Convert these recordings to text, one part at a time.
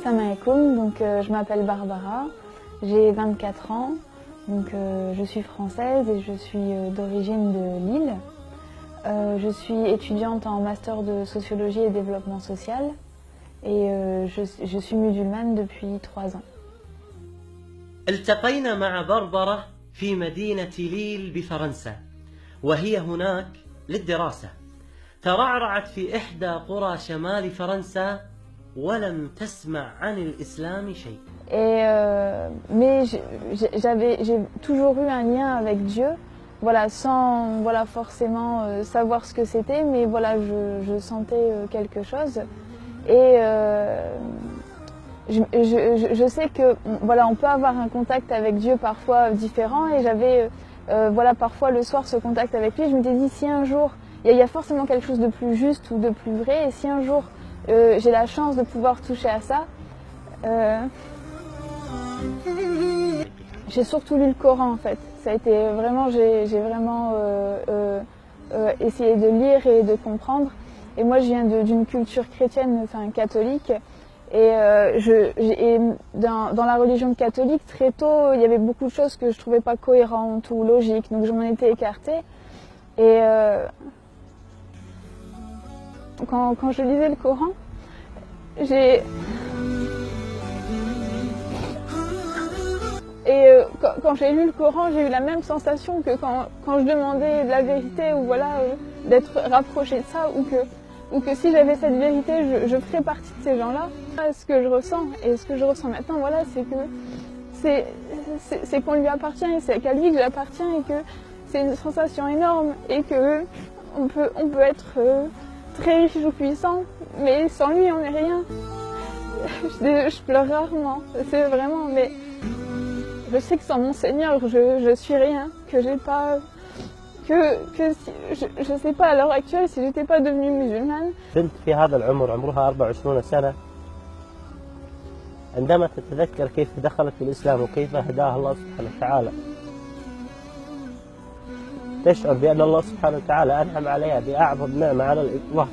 Salam alaikum, donc je m'appelle Barbara, j'ai 24 ans, donc je suis française et je suis d'origine de Lille. Je suis étudiante en master de sociologie et développement social et je suis musulmane depuis 3 ans. التقينا مع بربرة في مدينة ليل بفرنسا وهي هناك للدراسة. ترعرعت في إحدى قرى شمال فرنسا ولم تسمع عن الإسلام شيء. Mais j'ai toujours eu un lien avec Dieu, voilà, sans forcément savoir ce que c'était, mais voilà, je sentais quelque chose. Et je sais que voilà, on peut avoir un contact avec Dieu parfois différent, et j'avais voilà, parfois le soir ce contact avec lui. Je m'étais dit, si un jour il y a forcément quelque chose de plus juste ou de plus vrai, et si un jour j'ai la chance de pouvoir toucher à ça, j'ai surtout lu le Coran en fait. Ça a été vraiment, j'ai vraiment essayé de lire et de comprendre. Et moi je viens d'une culture chrétienne, enfin catholique, et dans la religion catholique, très tôt, il y avait beaucoup de choses que je trouvais pas cohérentes ou logiques, donc je m'en étais écartée. Et quand je lisais le Coran, quand j'ai lu le Coran, j'ai eu la même sensation que quand je demandais de la vérité, ou voilà, d'être rapprochée de ça, ou que si j'avais cette vérité, je ferais partie de ces gens-là. Ce que je ressens, et ce que je ressens maintenant, voilà, c'est que c'est qu'on lui appartient, et c'est qu'à lui que j'appartiens, et que c'est une sensation énorme, et que on peut être très riche ou puissant, mais sans lui on n'est rien. Je pleure rarement, c'est vraiment, mais je sais que sans mon Seigneur je suis rien, que j'ai pas, je sais pas à l'heure actuelle si j'étais pas devenue musulmane. بنت في هذا العمر عمرها 24 سنة عندما تتذكر كيف دخلت في الإسلام وكيف هداها الله سبحانه وتعالى تشعر بأن الله سبحانه وتعالى أنعم عليها بأعظم نعمة على الإطلاق،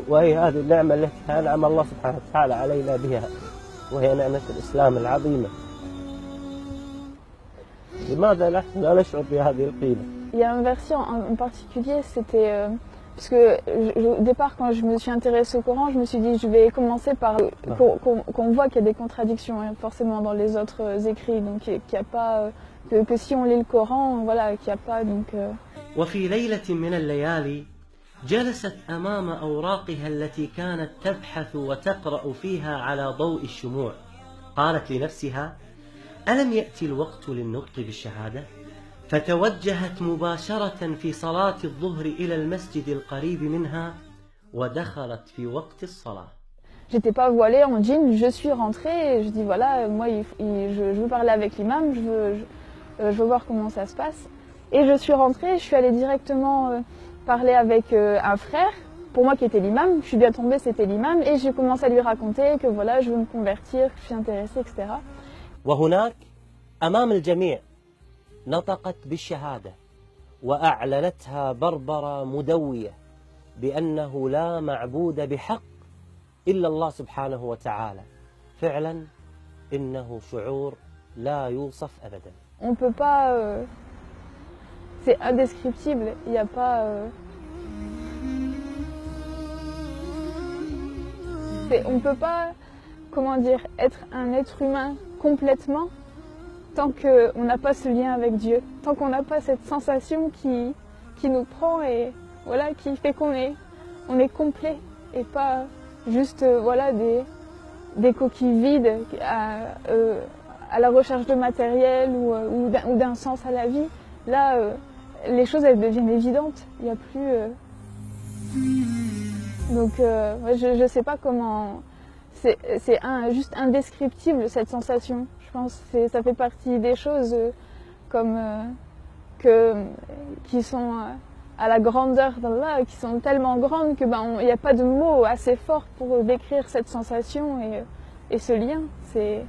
وهي هذه النعمة التي أنعم الله سبحانه وتعالى علينا بها، وهي نعمة الإسلام العظيمة. لماذا نحن لا نشعر بهذه القيمة؟ Il y a un verset en particulier, c'était parce que au départ, quand je me suis intéressée au Coran, je me suis dit je vais commencer par qu'on voit qu'il y a des contradictions forcément dans les autres écrits, donc qu'il n'y a pas que si on lit le Coran, voilà, qu'il n'y a pas donc. وفي ليلة من الليالي جلست أمام أوراقها التي كانت تبحث وتقرأ فيها على ضوء الشموع. قالت لنفسها: ألم يأتي الوقت للنطق بالشهادة؟ فتوجهت مباشرة في صلاة الظهر إلى المسجد القريب منها ودخلت في وقت الصلاة. J'étais pas voilée en jean, je suis rentrée et je dis voilà, moi je veux parler avec l'imam, je veux voir comment ça se passe. Et je suis rentrée, je suis allée directement parler avec un frère, pour moi qui était l'imam, je suis bien tombée, c'était l'imam, et j'ai commencé à lui raconter que voilà, je veux me convertir, que je suis intéressée, etc. وهناك أمام الجميع نطقت بالشهادة وأعلنتها بربرة مدوية بأنه لا معبود بحق إلا الله سبحانه وتعالى. فعلا إنه شعور لا يوصف أبدا. On peut pas, c'est indescriptible, il n'y a pas, on peut pas, comment dire, être un être humain complètement tant qu'on n'a pas ce lien avec Dieu, tant qu'on n'a pas cette sensation qui nous prend et voilà, qui fait qu'on est complet et pas juste voilà, des coquilles vides à la recherche de matériel ou d'un sens à la vie. Là, les choses elles deviennent évidentes, il n'y a plus... Donc je ne sais pas comment... C'est juste indescriptible cette sensation. Je pense que ça fait partie des choses qui sont à la grandeur d'Allah, qui sont tellement grandes qu'il n'y a pas de mots assez forts pour décrire cette sensation et ce lien. C'est